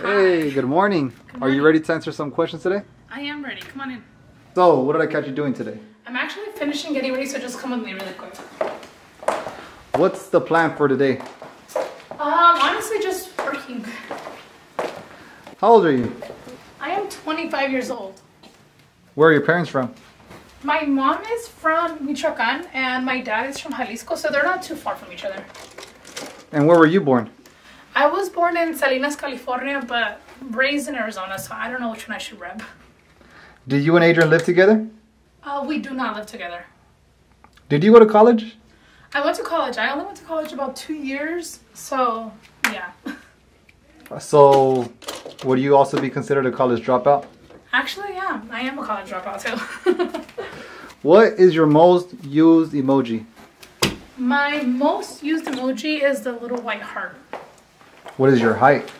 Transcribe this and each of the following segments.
Hey, good morning. Are you ready to answer some questions today? I am ready. Come on in. So, what did I catch you doing today? I'm actually finishing getting ready, so just come with me really quick. What's the plan for today? Honestly, just working. How old are you? I am 25 years old. Where are your parents from? My mom is from Michoacan and my dad is from Jalisco, so they're not too far from each other. And where were you born? I was born in Salinas, California, but raised in Arizona, so I don't know which one I should rep. Do you and Adrian live together? We do not live together. Did you go to college? I went to college. I only went to college about 2 years, so yeah. So, would you also be considered a college dropout? Actually, yeah, I am a college dropout too. What is your most used emoji? My most used emoji is the little white heart. What is your height?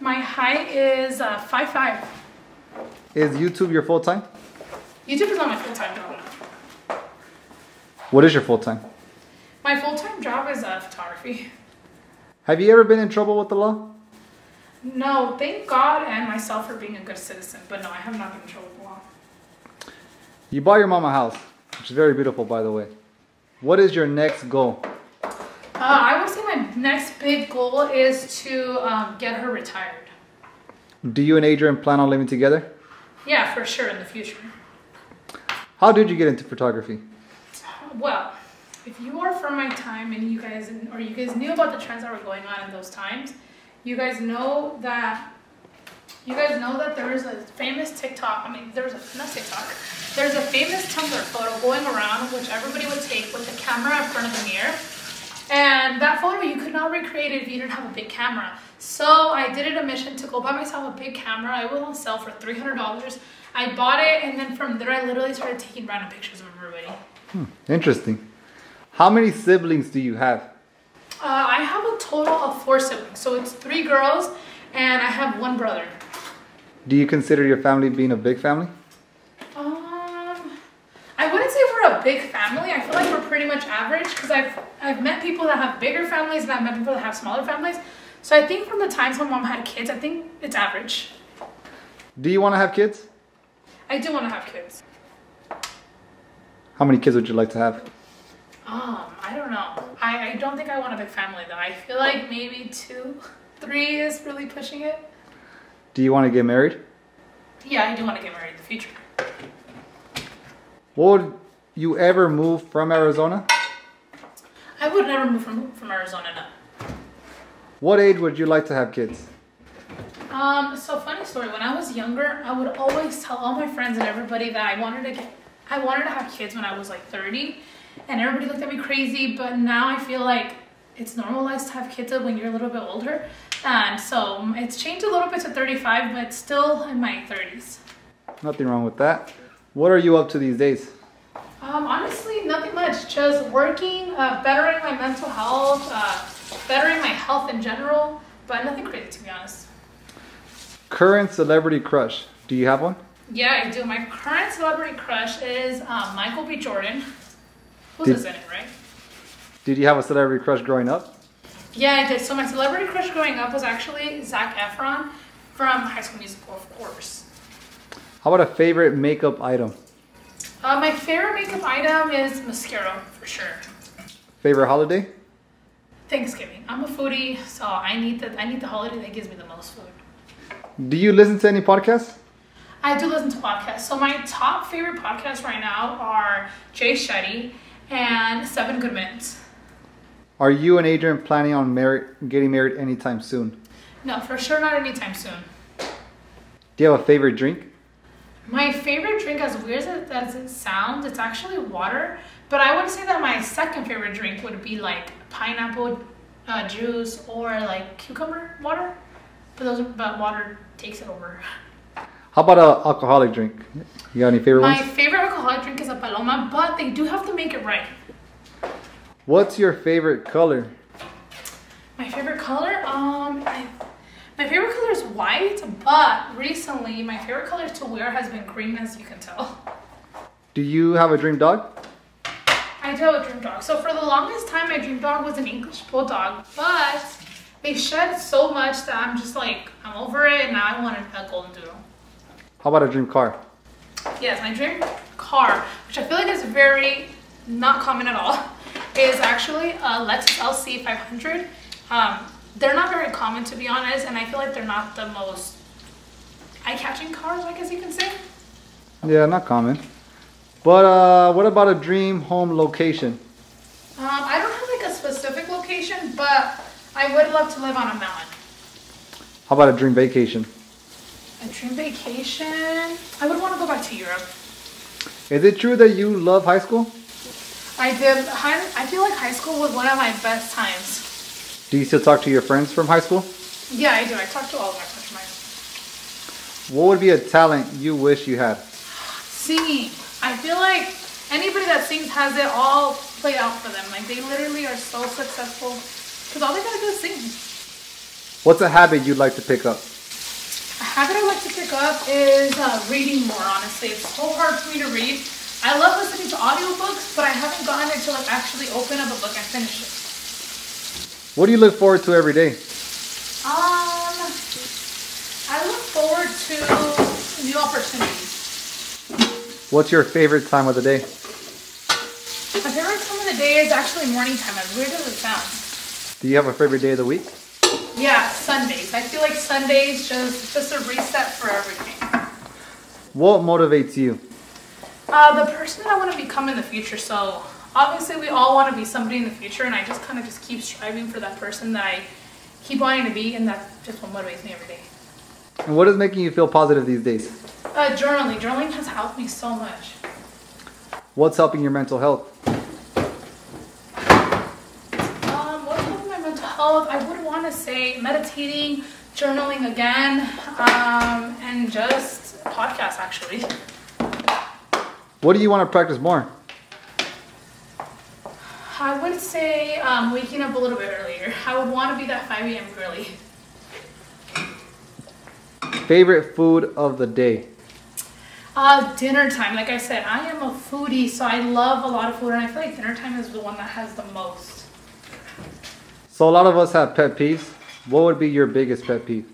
My height is 5'5". Is YouTube your full-time? YouTube is not my full-time job now. What is your full-time? My full-time job is photography. Have you ever been in trouble with the law? No, thank God and myself for being a good citizen. But no, I have not been in trouble with the law. You bought your mom a house, which is very beautiful, by the way. What is your next goal? I would say my next big goal is to get her retired. Do you and Adrian plan on living together? Yeah, for sure in the future. How did you get into photography? Well, if you are from my time and you guys knew about the trends that were going on in those times, you guys know that there is a famous TikTok. There's a famous Tumblr photo going around which everybody would take with the camera in front of the mirror. And that photo, you could not recreate it if you didn't have a big camera. So I did it a mission to go buy myself a big camera. It was on sale for $300. I bought it, and then from there, I literally started taking random pictures of everybody. Interesting. How many siblings do you have? I have a total of 4 siblings. So it's 3 girls, and I have 1 brother. Do you consider your family being a big family? I wouldn't say we're a big family. I feel like we're pretty much average because I've met people that have bigger families and I've met people that have smaller families. So I think from the times my mom had kids, I think it's average. Do you want to have kids? I do want to have kids. How many kids would you like to have? I don't know. I don't think I want a big family though. I feel like maybe 2, 3 is really pushing it. Do you want to get married? Yeah, I do want to get married in the future. Would you ever move from Arizona? I would never move from Arizona, no. What age would you like to have kids? So funny story. When I was younger, I would always tell all my friends and everybody that I wanted to have kids when I was like 30, and everybody looked at me crazy. But now I feel like it's normalized to have kids when you're a little bit older, and so it's changed a little bit to 35, but still in my 30s. Nothing wrong with that. What are you up to these days? Honestly, nothing much. Just working, bettering my mental health, bettering my health in general, but nothing crazy to be honest. Current celebrity crush. Do you have one? Yeah, I do. My current celebrity crush is Michael B. Jordan. Who's this in it, right? Did you have a celebrity crush growing up? Yeah, I did. So my celebrity crush growing up was actually Zac Efron from High School Musical, of course. How about a favorite makeup item? My favorite makeup item is mascara, for sure. Favorite holiday? Thanksgiving. I'm a foodie, so I need the holiday that gives me the most food. Do you listen to any podcasts? I do listen to podcasts. So my top favorite podcasts right now are Jay Shetty and 7 Good Minutes. Are you and Adrian planning on getting married anytime soon? No, for sure not anytime soon. Do you have a favorite drink? My favorite drink, as weird as it sounds, it's actually water. But I would say that my second favorite drink would be like pineapple juice or like cucumber water. But water takes it over. How about an alcoholic drink? You got any favorite ones? My favorite alcoholic drink is a Paloma, but they do have to make it right. What's your favorite color? My favorite color? My favorite color is white, but recently my favorite color to wear has been green, as you can tell. Do you have a dream dog? I do have a dream dog. So for the longest time, my dream dog was an English bulldog, but they shed so much that I'm just like, I'm over it, and now I want a golden doodle. How about a dream car? Yes, my dream car, which I feel like is very not common at all, is actually a Lexus LC 500. They're not very common, to be honest, and I feel like they're not the most eye-catching cars, I guess you can say. Yeah, not common. But what about a dream home location? I don't have like a specific location, but I would love to live on a mountain. How about a dream vacation? A dream vacation? I would want to go back to Europe. Is it true that you love high school? I did. I feel like high school was one of my best times. Do you still talk to your friends from high school? Yeah, I do. I talk to all of my friends from high school. What would be a talent you wish you had? Singing. I feel like anybody that sings has it all played out for them. Like, they literally are so successful because all they gotta do is sing. What's a habit you'd like to pick up? A habit I like to pick up is reading more, honestly. It's so hard for me to read. I love listening to audiobooks, but I haven't gotten it to like actually open up a book and finish it. What do you look forward to every day? I look forward to new opportunities. What's your favorite time of the day? My favorite time of the day is actually morning time, as weird as it sounds. Do you have a favorite day of the week? Yeah, Sundays. I feel like Sundays just a reset for everything. What motivates you? The person that I want to become in the future. So obviously we all want to be somebody in the future, and I just kind of just keep striving for that person that I keep wanting to be, and that's just what motivates me every day. And what is making you feel positive these days? Journaling. Journaling has helped me so much. What's helping your mental health? What's helping my mental health? I would want to say meditating, journaling again, and just podcasts actually. What do you want to practice more? I would say waking up a little bit earlier. I would want to be that 5 a.m. girly. Favorite food of the day? Dinner time. Like I said, I am a foodie, so I love a lot of food, and I feel like dinner time is the one that has the most. So a lot of us have pet peeves. What would be your biggest pet peeve?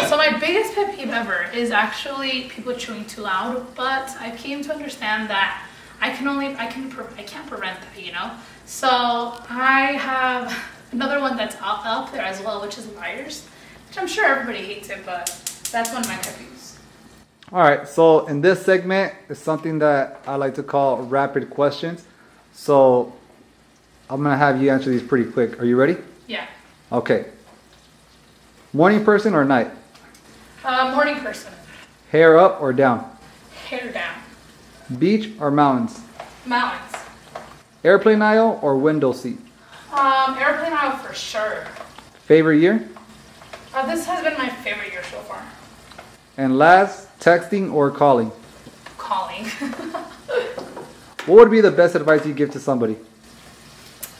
So my biggest pet peeve ever is actually people chewing too loud, but I came to understand that I can't prevent that, you know? So I have another one that's out there as well, which is liars, which I'm sure everybody hates it, but that's one of my pet peeves. All right, so in this segment, it's something that I like to call rapid questions. So I'm gonna have you answer these pretty quick. Are you ready? Yeah. Okay. Morning person or night? Morning person. Hair up or down? Hair down. Beach or mountains? Mountains. Airplane aisle or window seat? Airplane aisle for sure. Favorite year? This has been my favorite year so far. And last, texting or calling? Calling. What would be the best advice you give to somebody?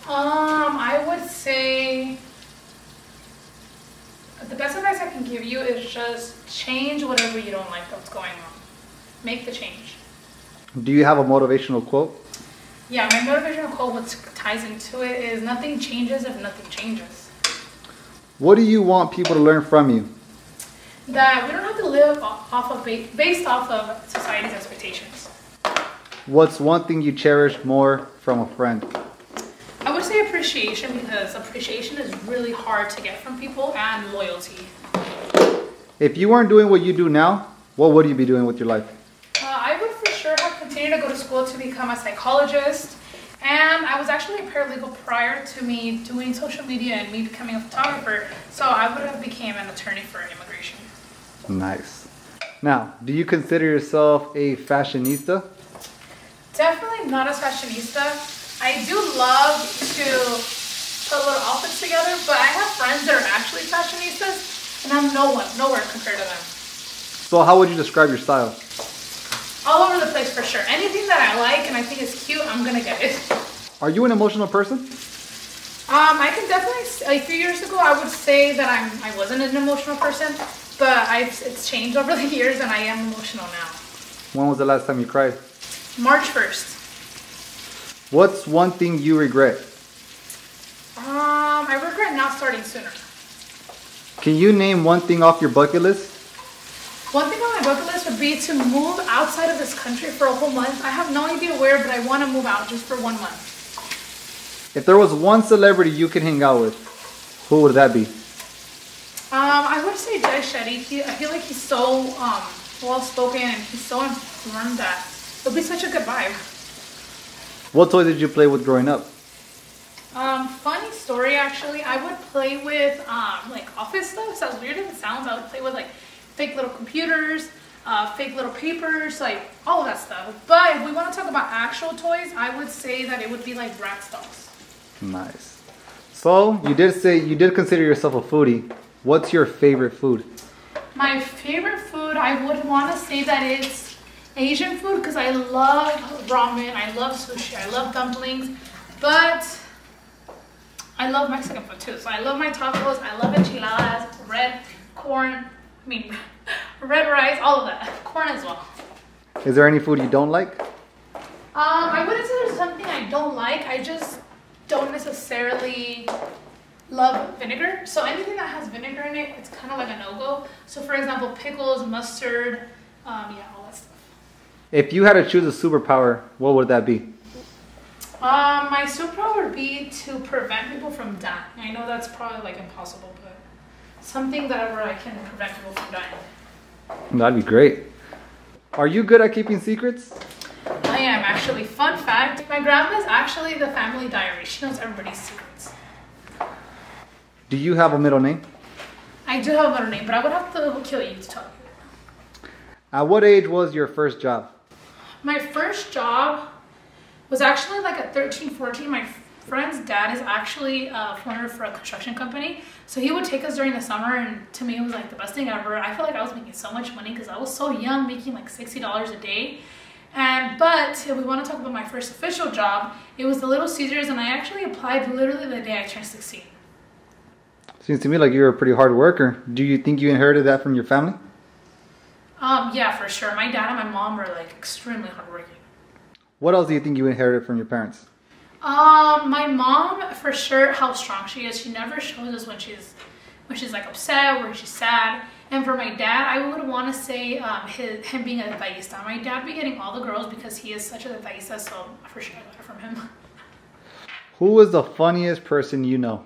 I would say the best advice I can give you is just change whatever you don't like what's going on. Make the change. Do you have a motivational quote? Yeah, my motivational quote, what ties into it, is nothing changes if nothing changes. What do you want people to learn from you? That we don't have to live based off of society's expectations. What's one thing you cherish more from a friend? I would say appreciation, because appreciation is really hard to get from people, and loyalty. If you weren't doing what you do now, what would you be doing with your life? I would for sure have continued to go to school to become a psychologist, and I was actually a paralegal prior to me doing social media and me becoming a photographer, so I would have became an attorney for immigration. Nice. Now, do you consider yourself a fashionista? Definitely not as fashionista. I do love to put little outfits together, but I have friends that are actually fashionistas, and I'm nowhere compared to them. So how would you describe your style? All over the place for sure. Anything that I like and I think is cute, I'm gonna get it. Are you an emotional person? I can definitely, a few years ago, I would say that I wasn't an emotional person, but it's changed over the years, and I am emotional now. When was the last time you cried? March 1st. What's one thing you regret? I regret not starting sooner. Can you name one thing off your bucket list? One thing on my bucket list would be to move outside of this country for a whole month. I have no idea where, but I want to move out just for 1 month. If there was one celebrity you could hang out with, who would that be? I would say Jay Shetty. I feel like he's so well-spoken and he's so informed that it would be such a good vibe. What toy did you play with growing up? Funny story actually. I would play with like office stuff. So as weird as it sounds, I would play with like fake little computers, fake little papers, like all of that stuff. But if we want to talk about actual toys, I would say that it would be like Bratz dolls. Nice. So you did consider yourself a foodie. What's your favorite food? My favorite food, I would want to say that it's Asian food because I love ramen, I love sushi, I love dumplings, but I love Mexican food too. So I love my tacos, I love enchiladas, red rice, all of that. Corn as well. Is there any food you don't like? I wouldn't say there's something I don't like. I just don't necessarily love vinegar. So anything that has vinegar in it, it's kind of like a no-go. So for example, pickles, mustard, yeah, all that stuff. If you had to choose a superpower, what would that be? My superpower would be to prevent people from dying. I know that's probably like impossible, but something that where I can prevent people from dying. That'd be great. Are you good at keeping secrets? I am actually. Fun fact, my grandma is actually the family diary. She knows everybody's secrets. Do you have a middle name? I do have a middle name, but I would have to kill you to tell you. At what age was your first job? My first job was actually like at 13, 14. My friend's dad is actually a foreigner for a construction company. So he would take us during the summer, and to me it was like the best thing ever. I feel like I was making so much money because I was so young, making like $60 a day. But if we want to talk about my first official job, it was the Little Caesars, and I actually applied literally the day I turned 16. Seems to me like you're a pretty hard worker. Do you think you inherited that from your family? Yeah, for sure. My dad and my mom were like extremely hardworking. What else do you think you inherited from your parents? My mom, for sure, how strong she is. She never shows us when she's like upset or she's sad. And for my dad, I would want to say him being a detallista. My dad be getting all the girls because he is such a detallista, so for sure I got it from him. Who is the funniest person you know?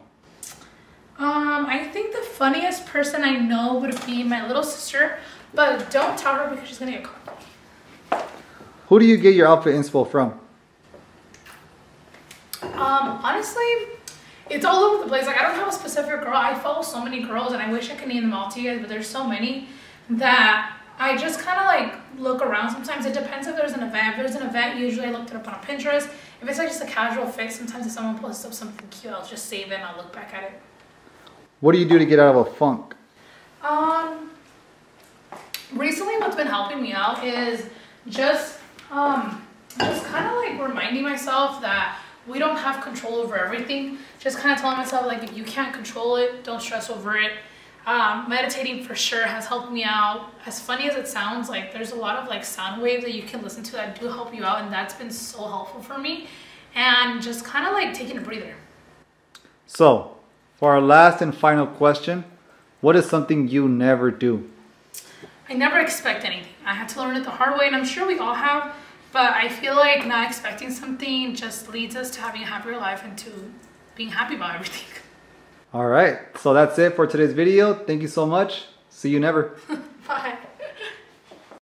I think the funniest person I know would be my little sister, but don't tell her because she's gonna get caught. Who do you get your outfit inspo from? Honestly, it's all over the place. Like, I don't have a specific girl. I follow so many girls, and I wish I could name them all to you guys, but there's so many that I just kind of like look around. Sometimes it depends if there's an event. If there's an event, usually I look it up on Pinterest. If it's like just a casual fix, sometimes if someone posts up something cute, I'll just save it and I'll look back at it. What do you do to get out of a funk? Recently what's been helping me out is just kind of like reminding myself that we don't have control over everything. Just kind of telling myself, like, if you can't control it, don't stress over it. Meditating for sure has helped me out. As funny as it sounds, like there's a lot of like sound waves that you can listen to that do help you out, and that's been so helpful for me. And just kind of like taking a breather. So, for our last and final question, what is something you never do? I never expect anything. I had to learn it the hard way, and I'm sure we all have. But I feel like not expecting something just leads us to having a happier life and to being happy about everything. All right, so that's it for today's video. Thank you so much. See you never.